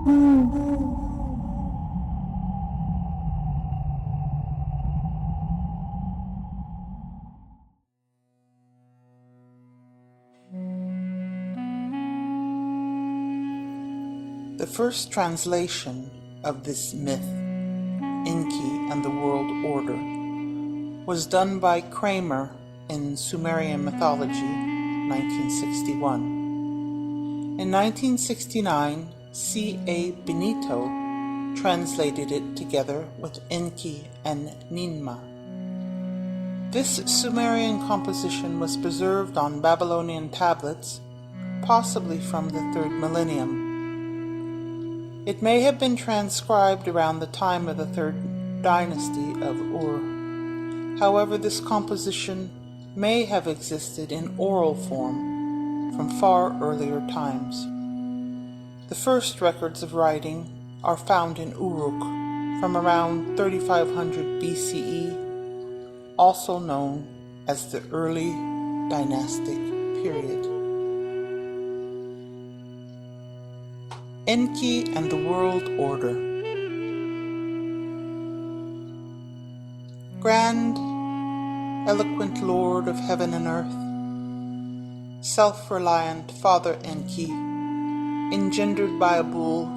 The first translation of this myth, Enki and the World Order, was done by Kramer in Sumerian Mythology, 1961. In 1969, C.A. Benito translated it together with Enki and Ninma. This Sumerian composition was preserved on Babylonian tablets, possibly from the 3rd millennium. It may have been transcribed around the time of the 3rd dynasty of Ur. However, this composition may have existed in oral form from far earlier times. The first records of writing are found in Uruk from around 3500 BCE, also known as the early dynastic period. Enki and the World Order. Grand, eloquent Lord of heaven and earth, self-reliant Father Enki, engendered by a bull,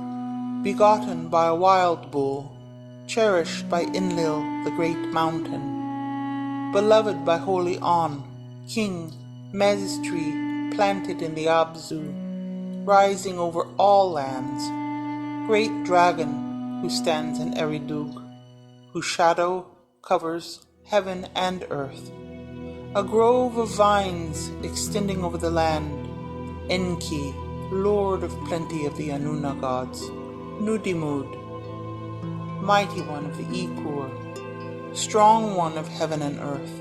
begotten by a wild bull, cherished by Enlil, the great mountain, beloved by holy On, king, mezz tree planted in the Abzu, rising over all lands, great dragon who stands in Eridug, whose shadow covers heaven and earth, a grove of vines extending over the land, Enki, Lord of plenty of the Anuna gods, Nudimud, mighty one of the Ikur, strong one of heaven and earth.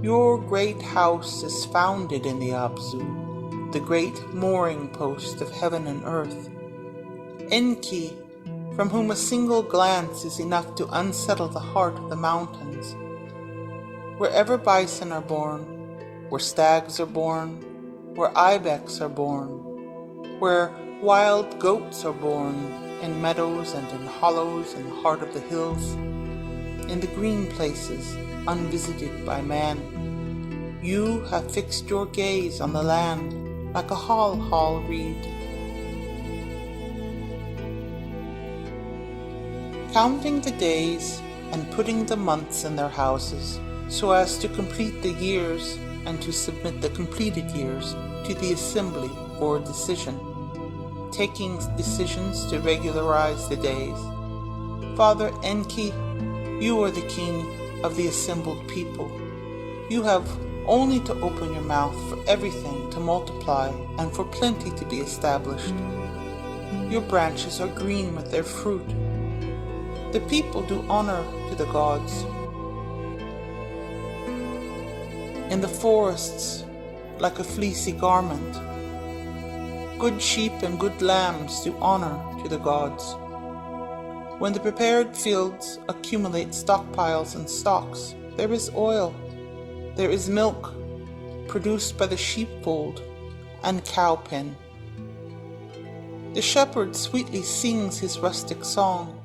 Your great house is founded in the Abzu, the great mooring post of heaven and earth. Enki, from whom a single glance is enough to unsettle the heart of the mountains. Wherever bison are born, where stags are born, where ibex are born, where wild goats are born, in meadows and in hollows in the heart of the hills, in the green places unvisited by man, you have fixed your gaze on the land like a hall reed. Counting the days and putting the months in their houses, so as to complete the years and to submit the completed years to the assembly for decision, taking decisions to regularize the days. Father Enki, you are the king of the assembled people. You have only to open your mouth for everything to multiply and for plenty to be established. Your branches are green with their fruit. The people do honor to the gods. In the forests, like a fleecy garment, good sheep and good lambs do honor to the gods. When the prepared fields accumulate stockpiles and stocks, there is oil. There is milk produced by the sheepfold and cow pen. The shepherd sweetly sings his rustic song.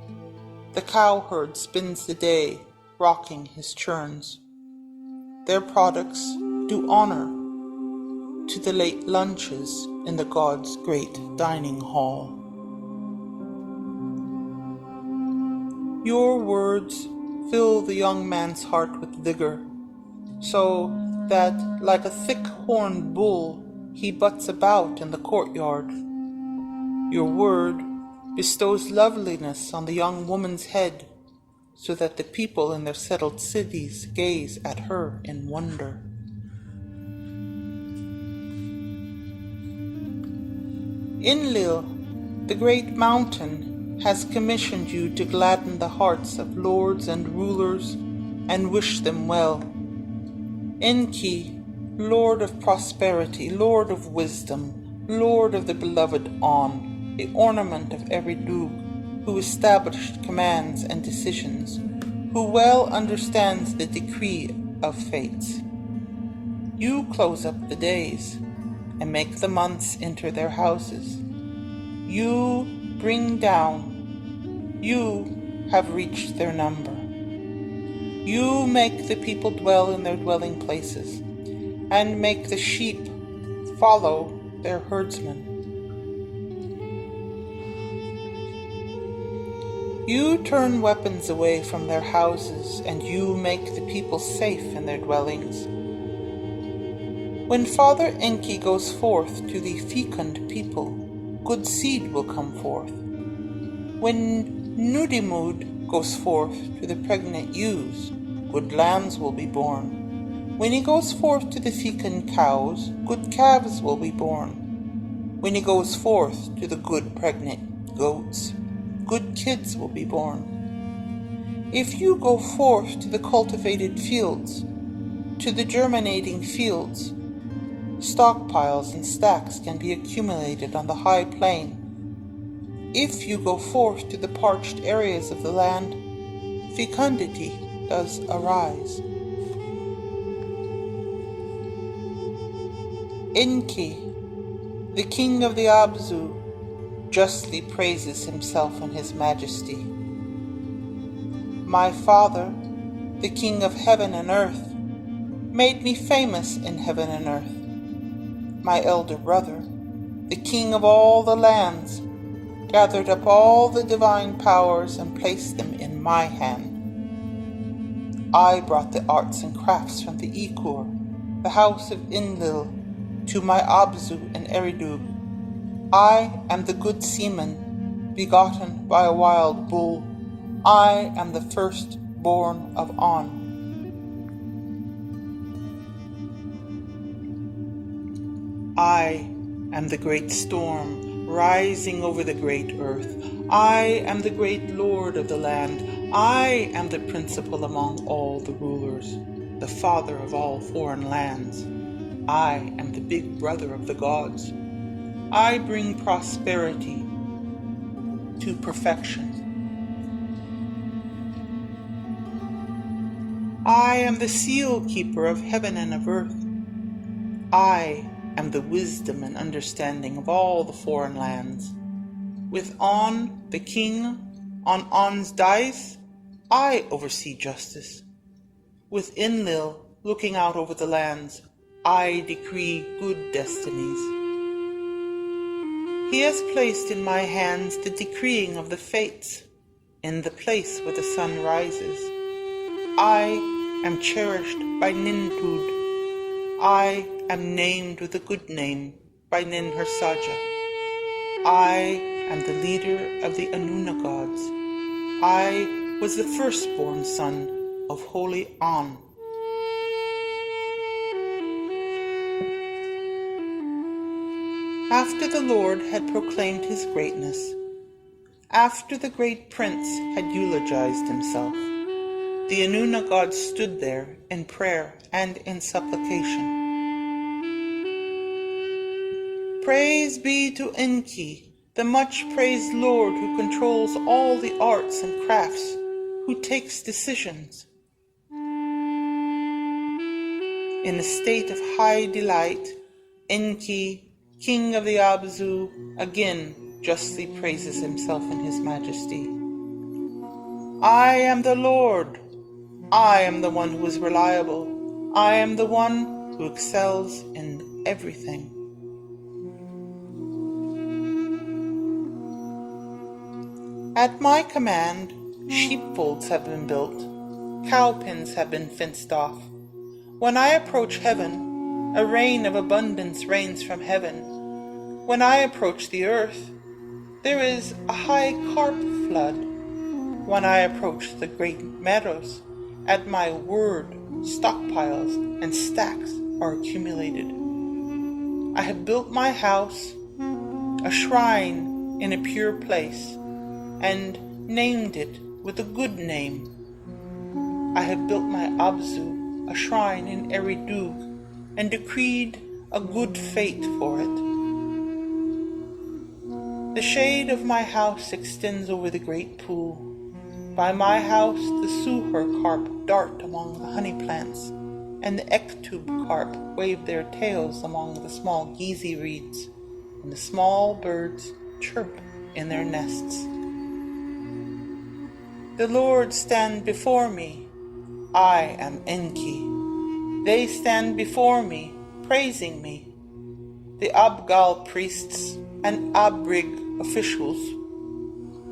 The cowherd spends the day rocking his churns. Their products do honor to the late lunches in the god's great dining hall. Your words fill the young man's heart with vigor, so that, like a thick-horned bull, he butts about in the courtyard. Your word bestows loveliness on the young woman's head, so that the people in their settled cities gaze at her in wonder. Enlil, the great mountain, has commissioned you to gladden the hearts of lords and rulers and wish them well. Enki, Lord of prosperity, Lord of wisdom, Lord of the beloved On, the ornament of every Dug, who established commands and decisions, who well understands the decree of fates. You close up the days and make the months enter their houses. You bring down, you have reached their number. You make the people dwell in their dwelling places, and make the sheep follow their herdsmen. You turn weapons away from their houses, and you make the people safe in their dwellings. When Father Enki goes forth to the fecund people, good seed will come forth. When Nudimmud goes forth to the pregnant ewes, good lambs will be born. When he goes forth to the fecund cows, good calves will be born. When he goes forth to the good pregnant goats, good kids will be born. If you go forth to the cultivated fields, to the germinating fields, stockpiles and stacks can be accumulated on the high plain. If you go forth to the parched areas of the land, fecundity does arise. Enki, the king of the Abzu, justly praises himself in his majesty. My father, the king of heaven and earth, made me famous in heaven and earth. My elder brother, the king of all the lands, gathered up all the divine powers and placed them in my hand. I brought the arts and crafts from the Ekur, the house of Enlil, to my Abzu and Eridug. I am the good seaman, begotten by a wild bull. I am the firstborn of On. I am the great storm rising over the great earth. I am the great lord of the land. I am the principal among all the rulers, the father of all foreign lands. I am the big brother of the gods. I bring prosperity to perfection. I am the seal keeper of heaven and of earth. I am the wisdom and understanding of all the foreign lands. With On, the king, on On's dais, I oversee justice. With Enlil looking out over the lands, I decree good destinies. He has placed in my hands the decreeing of the fates, in the place where the sun rises. I am cherished by Nintud. I am named with a good name by Ninhersaja. I am the leader of the Inana gods. I was the firstborn son of holy On. After the Lord had proclaimed his greatness, after the great prince had eulogized himself, the Inana gods stood there in prayer and in supplication. Praise be to Enki, the much-praised Lord who controls all the arts and crafts, who takes decisions. In a state of high delight, Enki, king of the Abzu, again justly praises himself in his majesty. I am the Lord. I am the one who is reliable. I am the one who excels in everything. At my command, sheepfolds have been built, cow pens have been fenced off. When I approach heaven, a rain of abundance rains from heaven. When I approach the earth, there is a high carp flood. When I approach the great meadows, at my word, stockpiles and stacks are accumulated. I have built my house, a shrine in a pure place, and named it with a good name. I have built my Abzu, a shrine in Eridug, and decreed a good fate for it. The shade of my house extends over the great pool. By my house the suher carp dart among the honey plants, and the ektub carp wave their tails among the small gizi reeds, and the small birds chirp in their nests. The Lord stand before me, I am Enki. They stand before me, praising me. The Abgal priests and Abrig officials,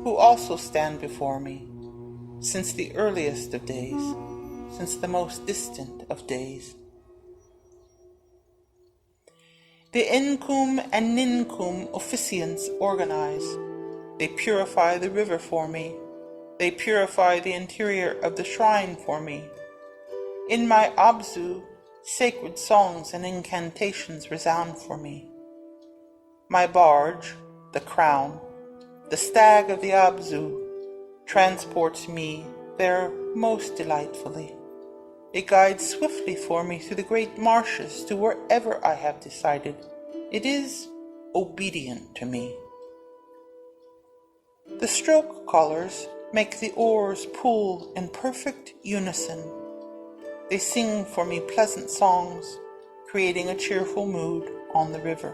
who also stand before me, since the earliest of days, since the most distant of days. The Enkum and Ninkum officiants organize. They purify the river for me. They purify the interior of the shrine for me. In my Abzu, sacred songs and incantations resound for me. My barge, the crown, the stag of the Abzu, transports me there most delightfully. It guides swiftly for me through the great marshes to wherever I have decided. It is obedient to me. The stroke collars make the oars pull in perfect unison. They sing for me pleasant songs, creating a cheerful mood on the river.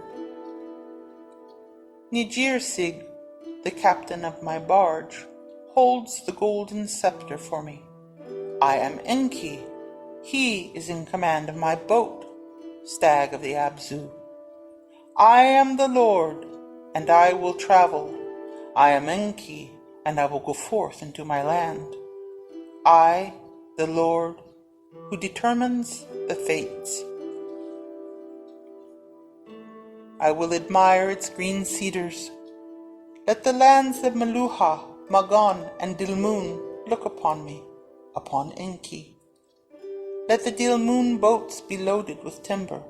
Nijirsig, the captain of my barge, holds the golden scepter for me. I am Enki. He is in command of my boat, stag of the Abzu. I am the Lord, and I will travel. I am Enki, and I will go forth into my land. I, the Lord, who determines the fates. I will admire its green cedars. Let the lands of Meluha, Magan, and Dilmun look upon me, upon Enki. Let the Dilmun boats be loaded with timber.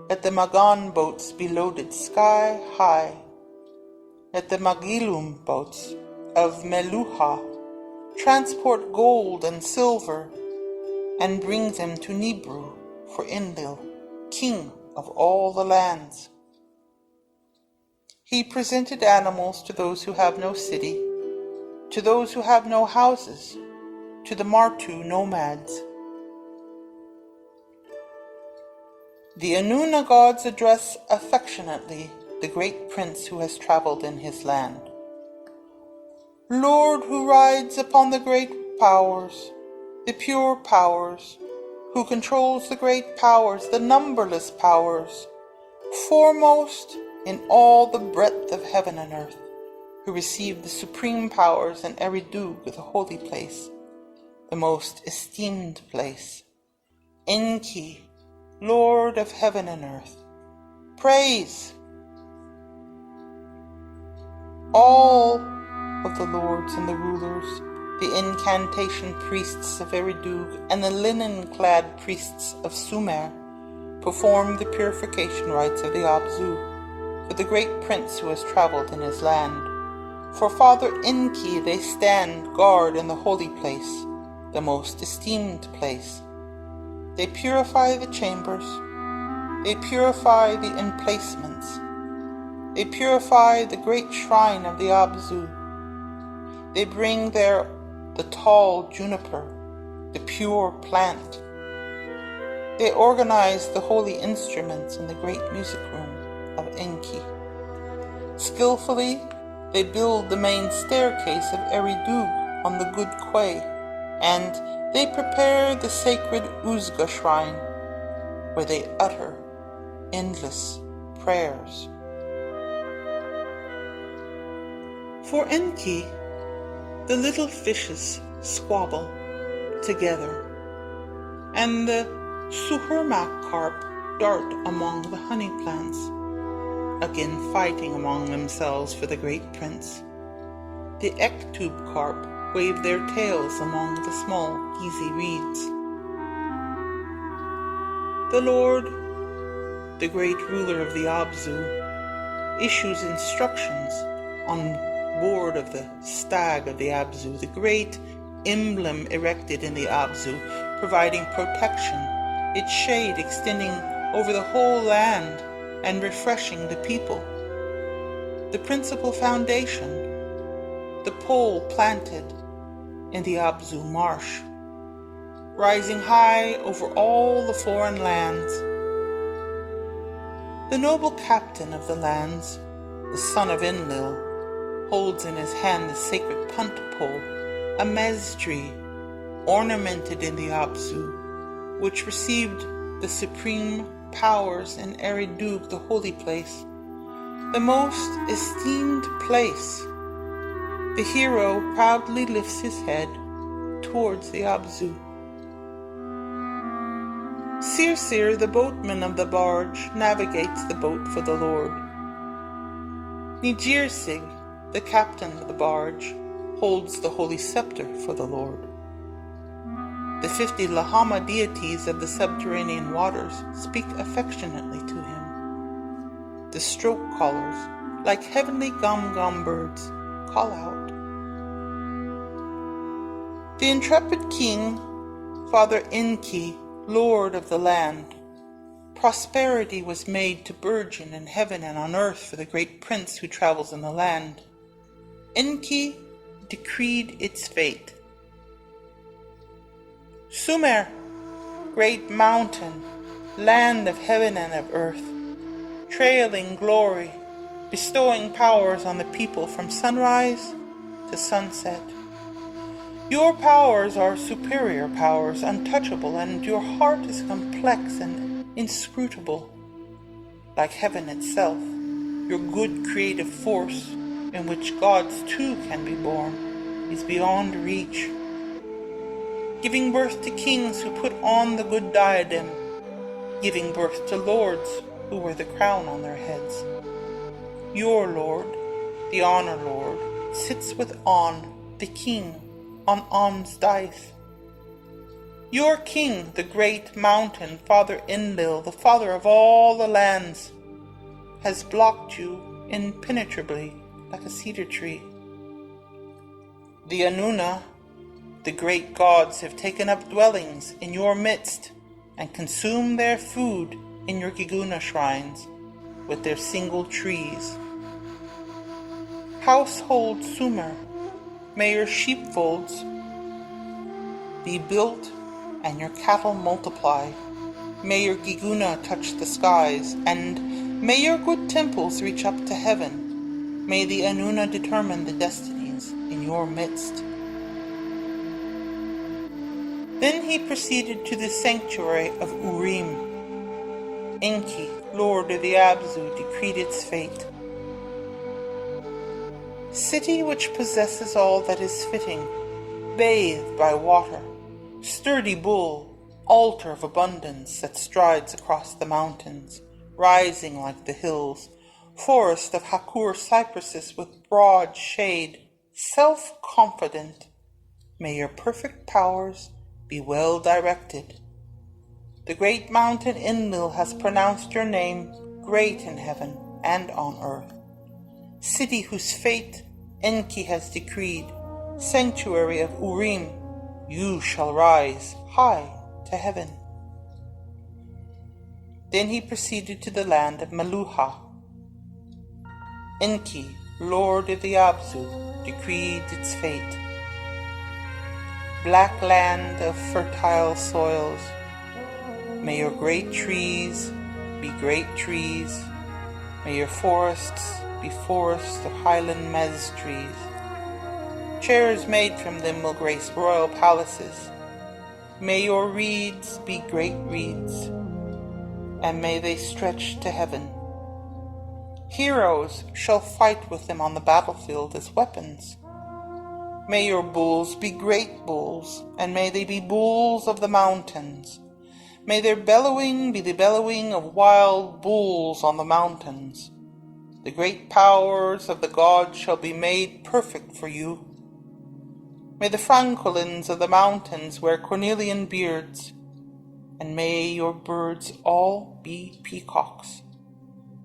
Let the Magan boats be loaded sky high. Let the Magilum boats of Meluha transport gold and silver and bring them to Nibru for Enlil, king of all the lands. He presented animals to those who have no city, to those who have no houses, to the Martu nomads. The Inuna gods address affectionately the great prince who has traveled in his land. Lord who rides upon the great powers, the pure powers, who controls the great powers, the numberless powers, foremost in all the breadth of heaven and earth, who received the supreme powers in Eridug, the holy place, the most esteemed place. Enki, Lord of heaven and earth, praise! All of the lords and the rulers, the incantation priests of Eridug, and the linen-clad priests of Sumer, perform the purification rites of the Abzu, for the great prince who has traveled in his land. For Father Enki they stand guard in the holy place, the most esteemed place. They purify the chambers, they purify the emplacements, they purify the great shrine of the Abzu. They bring there the tall juniper, the pure plant. They organize the holy instruments in the great music room of Enki. Skillfully, they build the main staircase of Eridug on the good quay, and they prepare the sacred Uzga shrine, where they utter endless prayers. For Enki, the little fishes squabble together, and the Suhurmak carp dart among the honey plants, again fighting among themselves for the great prince. The Ektub carp wave their tails among the small, easy reeds. The Lord, the great ruler of the Abzu, issues instructions on board of the stag of the Abzu, the great emblem erected in the Abzu, providing protection, its shade extending over the whole land and refreshing the people. The principal foundation, the pole planted in the Abzu marsh, rising high over all the foreign lands. The noble captain of the lands, the son of Enlil, holds in his hand the sacred punt pole, a mez tree, ornamented in the Abzu, which received the supreme powers in Eridug, the holy place, the most esteemed place. The hero proudly lifts his head towards the Abzu. Sirsir, the boatman of the barge, navigates the boat for the Lord. Nijirsig, the captain of the barge, holds the holy scepter for the Lord. The 50 Lahama deities of the subterranean waters speak affectionately to him. The stroke callers, like heavenly gum-gum birds, call out. The intrepid king, Father Enki, Lord of the land, prosperity was made to burgeon in heaven and on earth for the great prince who travels in the land. Enki decreed its fate. Sumer, great mountain, land of heaven and of earth, trailing glory, bestowing powers on the people from sunrise to sunset. Your powers are superior powers, untouchable, and your heart is complex and inscrutable. Like heaven itself, your good creative force, in which gods too can be born, is beyond reach. Giving birth to kings who put on the good diadem, giving birth to lords who wear the crown on their heads. Your Lord, the Honor Lord, sits with On, the king, on On's dice. Your king, the great mountain, Father Enlil, the father of all the lands, has blocked you impenetrably like a cedar tree. The Inana, the great gods, have taken up dwellings in your midst and consumed their food in your Giguna shrines with their single trees. Household Sumer, may your sheepfolds be built and your cattle multiply. May your Giguna touch the skies, and may your good temples reach up to heaven. May the Inanna determine the destinies in your midst. Then he proceeded to the sanctuary of Urim. Enki, lord of the Abzu, decreed its fate. City which possesses all that is fitting, bathed by water, sturdy bull, altar of abundance that strides across the mountains, rising like the hills, forest of Hakur cypresses with broad shade, self-confident, may your perfect powers be well directed. The great mountain Enlil has pronounced your name great in heaven and on earth. City whose fate Enki has decreed, sanctuary of Urim, you shall rise high to heaven. Then he proceeded to the land of Meluha. Enki, lord of the Abzu, decreed its fate. Black land of fertile soils, may your great trees be great trees, may your forests be forests of highland mez trees. Chairs made from them will grace royal palaces. May your reeds be great reeds, and may they stretch to heaven. Heroes shall fight with them on the battlefield as weapons. May your bulls be great bulls, and may they be bulls of the mountains. May their bellowing be the bellowing of wild bulls on the mountains. The great powers of the gods shall be made perfect for you. May the francolins of the mountains wear cornelian beards, and may your birds all be peacocks.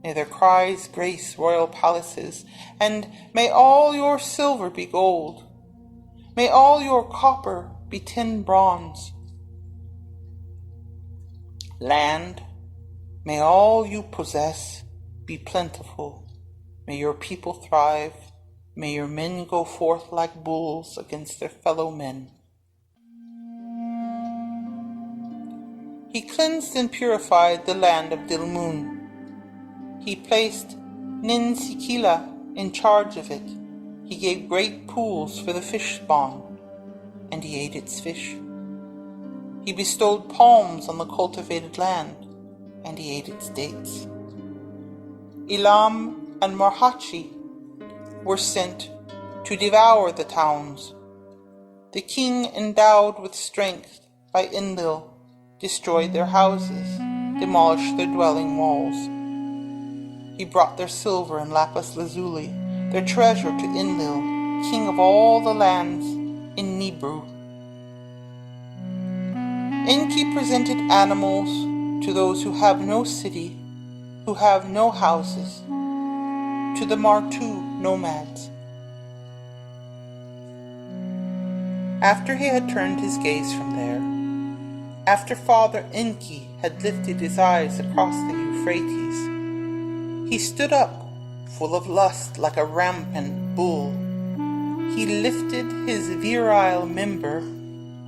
May their cries grace royal palaces, and may all your silver be gold. May all your copper be tin bronze. Land, may all you possess be plentiful. May your people thrive. May your men go forth like bulls against their fellow men. He cleansed and purified the land of Dilmun. He placed Ninsikila in charge of it, He gave great pools for the fish spawn, and he ate its fish. He bestowed palms on the cultivated land, and he ate its dates. Elam and Marhachi were sent to devour the towns. The king, endowed with strength by Enlil, destroyed their houses, demolished their dwelling walls. He brought their silver and lapis lazuli, their treasure, to Enlil, king of all the lands in Nebru. Enki presented animals to those who have no city, who have no houses, to the Martu nomads. After he had turned his gaze from there, after Father Enki had lifted his eyes across the Euphrates, he stood up, full of lust like a rampant bull. He lifted his virile member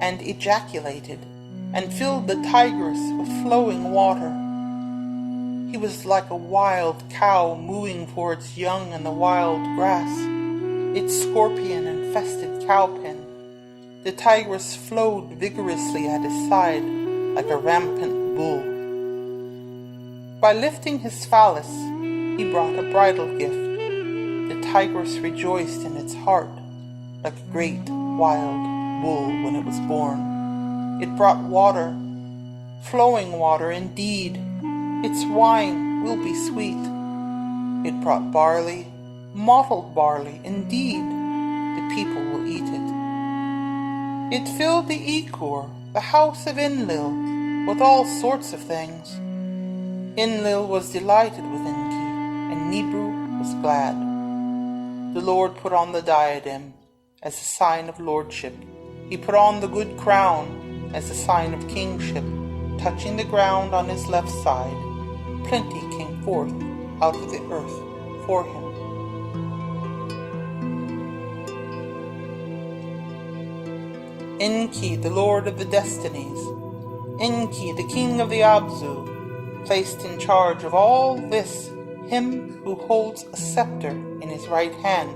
and ejaculated, and filled the Tigris with flowing water. He was like a wild cow mooing for its young in the wild grass, its scorpion-infested cowpen. The Tigris flowed vigorously at his side like a rampant bull. By lifting his phallus, he brought a bridal gift. The Tigris rejoiced in its heart like a great wild bull when it was born. It brought water, flowing water indeed. Its wine will be sweet. It brought barley, mottled barley indeed. The people will eat it. It filled the Ekur, the house of Enlil, with all sorts of things. Enlil was delighted with Enki, and Nebru was glad. The Lord put on the diadem as a sign of lordship. He put on the good crown as a sign of kingship. Touching the ground on his left side, plenty came forth out of the earth for him. Enki, the lord of the destinies, Enki, the king of the Abzu, placed in charge of all this him who holds a scepter in his right hand,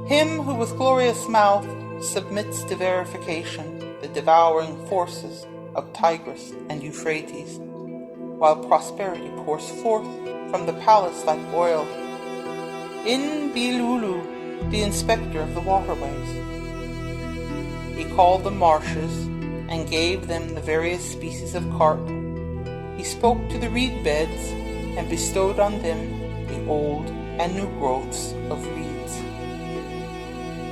him who with glorious mouth submits to verification the devouring forces of Tigris and Euphrates, while prosperity pours forth from the palace like oil. In Bilulu, the inspector of the waterways, he called the marshes and gave them the various species of carp. He spoke to the reed beds and bestowed on them the old and new growths of reeds.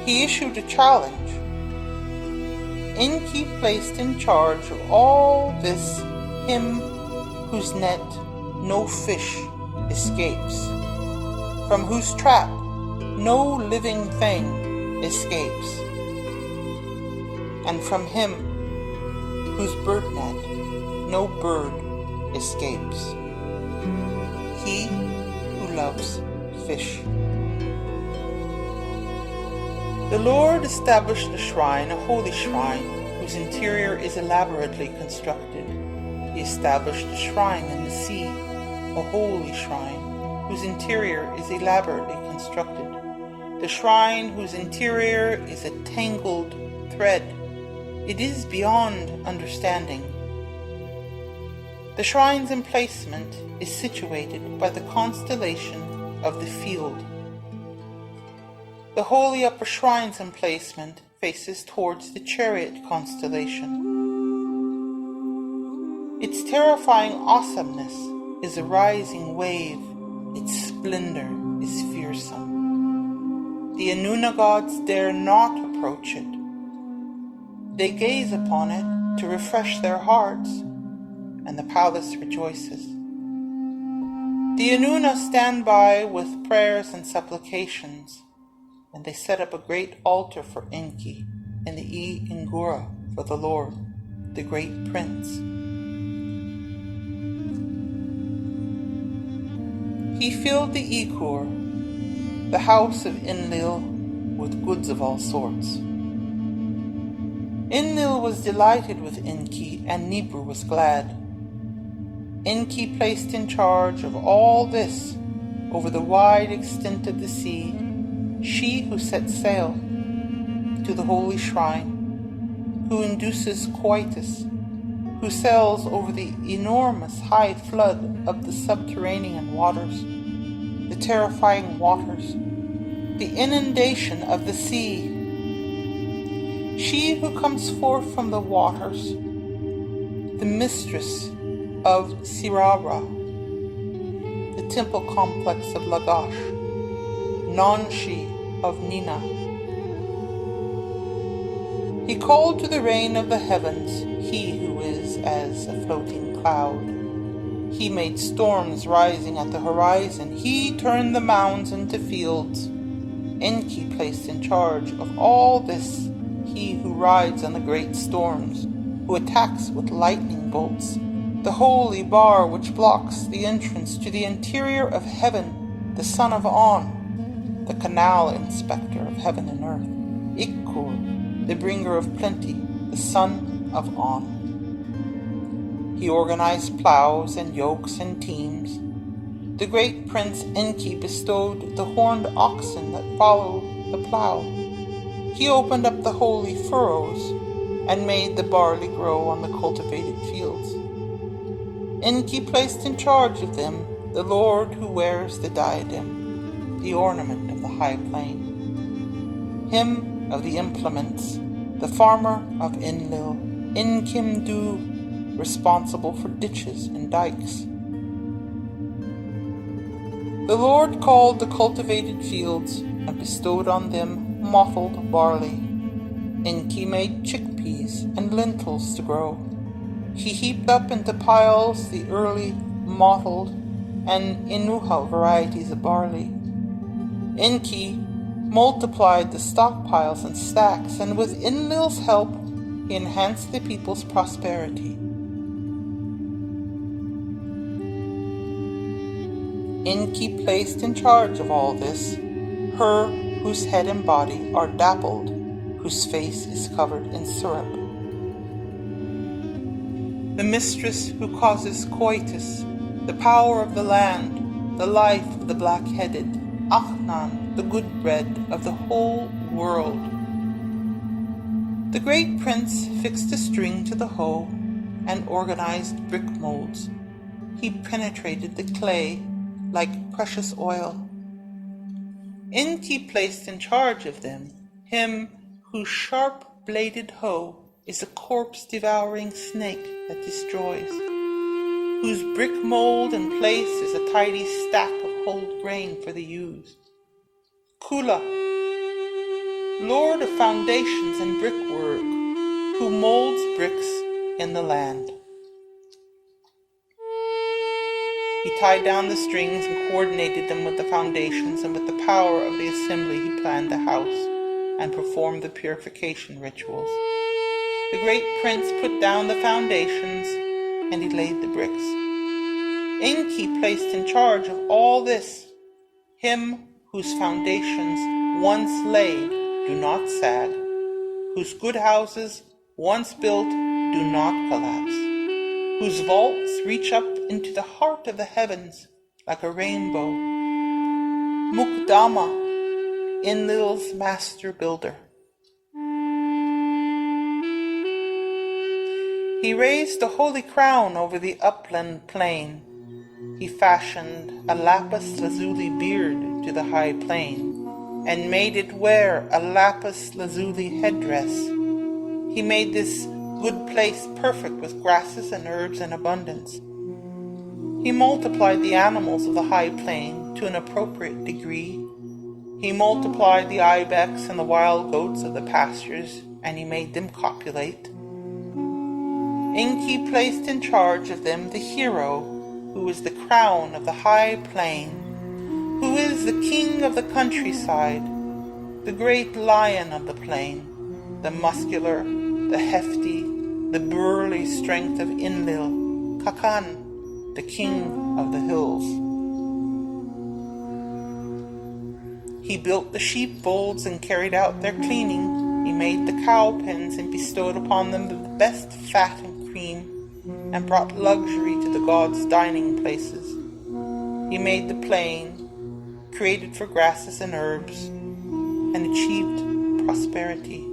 He issued a challenge. Enki placed in charge of all this him whose net no fish escapes, from whose trap no living thing escapes, and from him whose bird net no bird escapes. He who loves fish. The Lord established a shrine, a holy shrine, whose interior is elaborately constructed. He established a shrine in the sea, a holy shrine, whose interior is elaborately constructed. The shrine whose interior is a tangled thread. It is beyond understanding. The shrine's emplacement is situated by the constellation of the field. The holy upper shrine's emplacement faces towards the chariot constellation. Its terrifying awesomeness is a rising wave. Its splendor is fearsome. The Inana gods dare not approach it. They gaze upon it to refresh their hearts, and the palace rejoices. The Inana stand by with prayers and supplications, and they set up a great altar for Enki in the Ingura for the Lord, the great prince. He filled the Ekur, the house of Enlil, with goods of all sorts. Enlil was delighted with Enki, and Nebru was glad. Enki placed in charge of all this over the wide extent of the sea she who sets sail to the holy shrine, who induces coitus, who sails over the enormous high flood of the subterranean waters, the terrifying waters, the inundation of the sea, she who comes forth from the waters, the mistress of Sirara, the temple complex of Lagash, Nanshi of Nina. He called to the reign of the heavens, he who is as a floating cloud. He made storms rising at the horizon. He turned the mounds into fields. Enki placed in charge of all this, he who rides on the great storms, who attacks with lightning bolts, the holy bar which blocks the entrance to the interior of heaven, the son of On, the canal inspector of heaven and earth, Ikkur, the bringer of plenty, the son of On. He organized plows and yokes and teams. The great prince Enki bestowed the horned oxen that follow the plow. He opened up the holy furrows and made the barley grow on the cultivated fields. Enki placed in charge of them the Lord who wears the diadem, the ornament of the high plain. Him of the implements, the farmer of Enlil, Enkimdu, responsible for ditches and dikes. The Lord called the cultivated fields and bestowed on them mottled barley. Enki made chickpeas and lentils to grow. He heaped up into piles the early, mottled, and Inuha varieties of barley. Enki multiplied the stockpiles and stacks, and with Enlil's help, he enhanced the people's prosperity. Enki placed in charge of all this her whose head and body are dappled, whose face is covered in syrup. The mistress who causes coitus, the power of the land, the life of the black-headed, Achnan, the good bread of the whole world. The great prince fixed a string to the hoe and organized brick molds. He penetrated the clay like precious oil. Enki placed in charge of them him whose sharp-bladed hoe is a corpse-devouring snake that destroys, whose brick mold and place is a tidy stack of whole grain for the ewes. Kula, lord of foundations and brickwork, who molds bricks in the land. He tied down the strings and coordinated them with the foundations, and with the power of the assembly he planned the house and performed the purification rituals. The great prince put down the foundations and he laid the bricks. Enki placed in charge of all this him whose foundations once laid do not sag, whose good houses once built do not collapse, whose vaults reach up into the heart of the heavens like a rainbow. Mukdama, Enlil's master builder. He raised a holy crown over the upland plain. He fashioned a lapis lazuli beard to the high plain, and made it wear a lapis lazuli headdress. He made this good place perfect with grasses and herbs in abundance. He multiplied the animals of the high plain to an appropriate degree. He multiplied the ibex and the wild goats of the pastures, and he made them copulate. Enki placed in charge of them the hero, who is the crown of the high plain, who is the king of the countryside, the great lion of the plain, the muscular, the hefty, the burly strength of Enlil, Kakan, the king of the hills. He built the sheepfolds and carried out their cleaning. He made the cow pens and bestowed upon them the best fat and cream, and brought luxury to the gods' dining places. He made the plain, created for grasses and herbs. and achieved prosperity.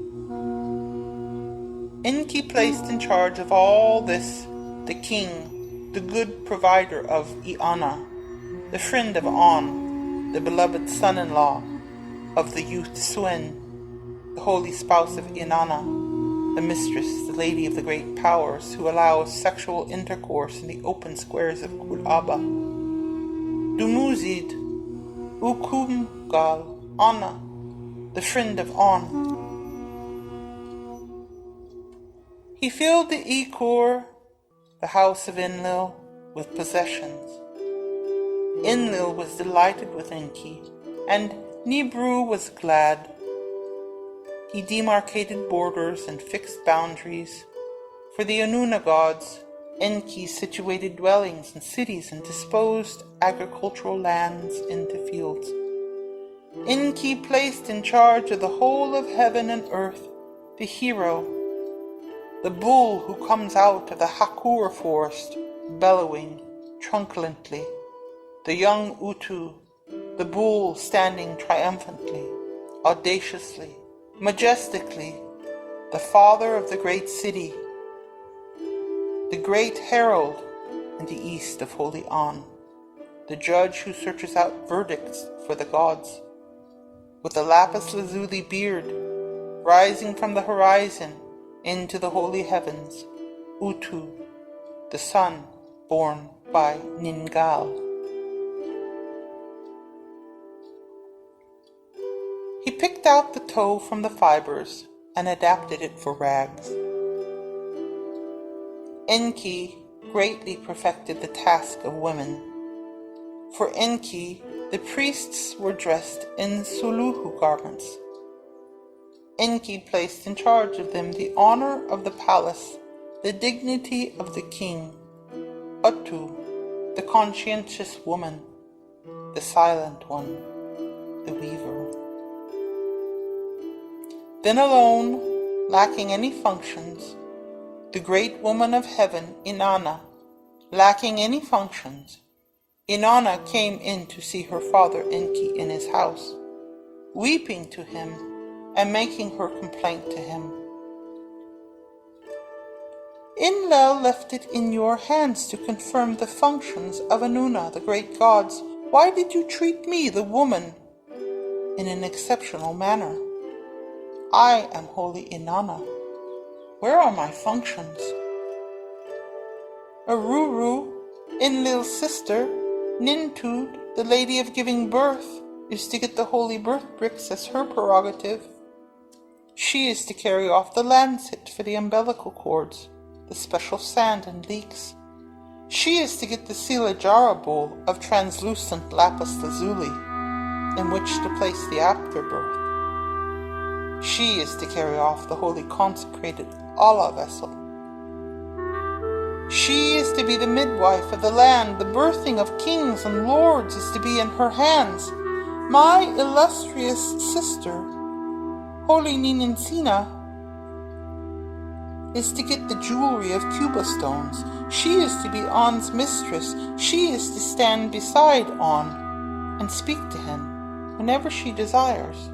Enki placed in charge of all this the king, the good provider of Inana, the friend of On, the beloved son-in-law of the youth Suen, the holy spouse of Inana, the mistress, the lady of the great powers, who allows sexual intercourse in the open squares of Kulaba. Dumuzid, Ukumgal, Anna, the friend of On. He filled the Ekur, the house of Enlil, with possessions. Enlil was delighted with Enki, and Nibru was glad. He demarcated borders and fixed boundaries. For the Inanna gods, Enki situated dwellings and cities and disposed agricultural lands into fields. Enki placed in charge of the whole of heaven and earth the hero, the bull who comes out of the Hakur forest, bellowing truculently, the young Utu, the bull standing triumphantly, audaciously, majestically, the father of the great city, the great herald in the east of holy On, the judge who searches out verdicts for the gods, with a lapis lazuli beard, rising from the horizon into the holy heavens, Utu, the son born by Ningal. He picked out the tow from the fibers and adapted it for rags. Enki greatly perfected the task of women. For Enki, the priests were dressed in Suluhu garments. Enki placed in charge of them the honor of the palace, the dignity of the king, Utu, the conscientious woman, the silent one, the weaver. Then alone, lacking any functions, the great woman of heaven, Inana, lacking any functions, Inana came in to see her father Enki in his house, weeping to him and making her complaint to him. Enlil left it in your hands to confirm the functions of Inanna, the great gods. Why did you treat me, the woman, in an exceptional manner? I am holy Inanna. Where are my functions? Aruru, Enlil's sister, Nintud, the lady of giving birth, is to get the holy birth bricks as her prerogative. She is to carry off the lancet for the umbilical cords, the special sand and leeks. She is to get the silajara bowl of translucent lapis lazuli, in which to place the afterbirth. She is to carry off the holy consecrated Allah vessel. She is to be the midwife of the land. The birthing of kings and lords is to be in her hands. My illustrious sister, holy Nininsina, is to get the jewelry of Cuba stones. She is to be On's mistress. She is to stand beside On and speak to him whenever she desires.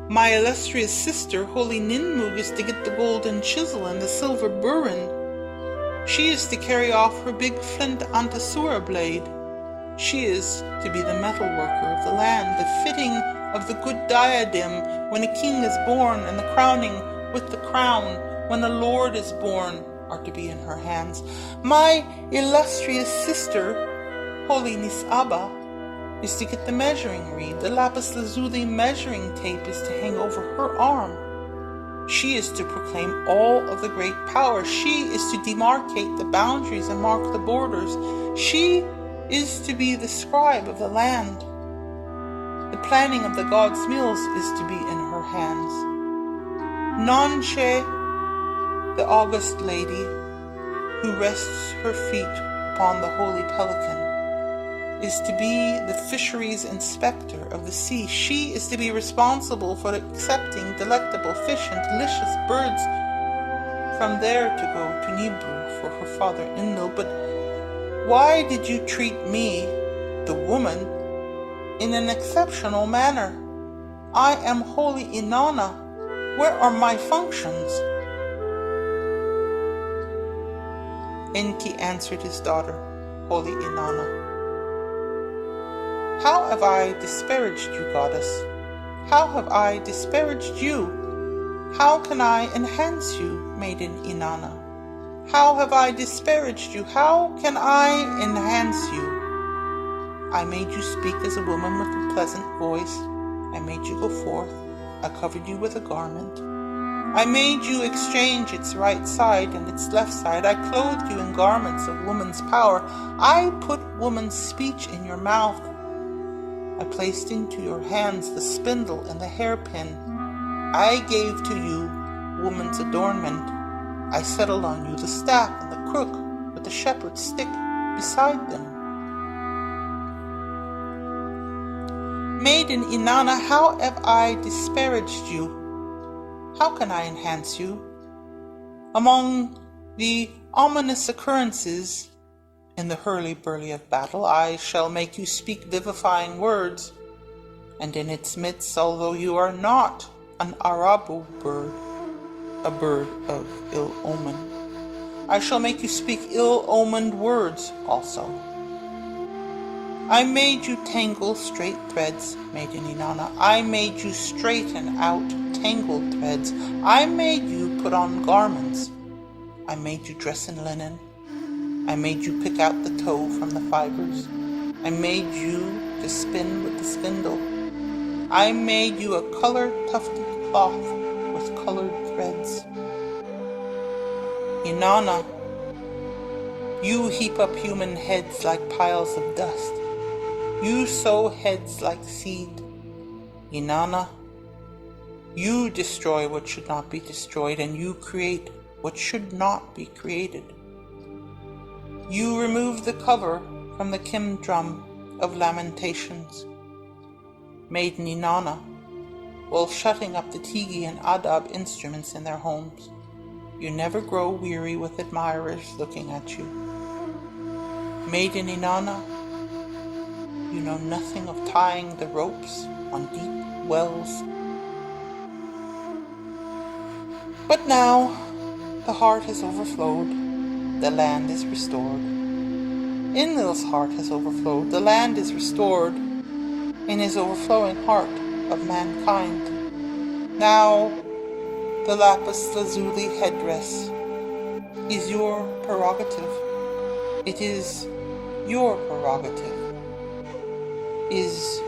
My illustrious sister, holy Ninmu, is to get the golden chisel and the silver burin. She is to carry off her big flint antasura blade. She is to be the metal worker of the land, the fitting of the good diadem when a king is born, and the crowning with the crown when a lord is born, are to be in her hands. My illustrious sister, holy Nisaba, is to get the measuring reed. The lapis lazuli measuring tape is to hang over her arm. She is to proclaim all of the great power. She is to demarcate the boundaries and mark the borders. She is to be the scribe of the land. The planning of the gods' meals is to be in her hands. Nonche, the august lady, who rests her feet upon the holy pelican, is to be the fisheries inspector of the sea. She is to be responsible for accepting delectable fish and delicious birds, from there to go to Nibru for her father Enlil. But why did you treat me, the woman, in an exceptional manner? I am holy Inanna. Where are my functions? Enki answered his daughter, holy Inanna. How have I disparaged you, goddess? How have I disparaged you? How can I enhance you, maiden Inanna? How have I disparaged you? How can I enhance you? I made you speak as a woman with a pleasant voice. I made you go forth. I covered you with a garment. I made you exchange its right side and its left side. I clothed you in garments of woman's power. I put woman's speech in your mouth. I placed into your hands the spindle and the hairpin. I gave to you woman's adornment. I settled on you the staff and the crook with the shepherd's stick beside them. Maiden Inanna, how have I disparaged you? How can I enhance you? Among the ominous occurrences in the hurly-burly of battle, I shall make you speak vivifying words, and in its midst, although you are not an Arabu bird, a bird of ill omen, I shall make you speak ill-omened words also. I made you tangle straight threads, maiden Inanna. I made you straighten out tangled threads. I made you put on garments. I made you dress in linen. I made you pick out the tow from the fibers. I made you to spin with the spindle. I made you a color-tufted cloth with colored threads. Inanna, you heap up human heads like piles of dust. You sow heads like seed. Inanna, you destroy what should not be destroyed, and you create what should not be created. You remove the cover from the kim-drum of lamentations. Maiden Inanna, while shutting up the tigi and adab instruments in their homes, you never grow weary with admirers looking at you. Maiden Inanna, you know nothing of tying the ropes on deep wells. But now the heart has overflowed, the land is restored. Enlil's heart has overflowed, the land is restored in his overflowing heart of mankind. Now the lapis lazuli headdress is your prerogative. It is your prerogative. Is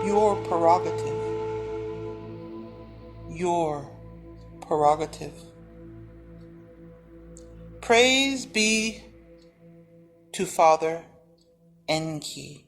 your prerogative. Your prerogative. Praise be to Father Enki.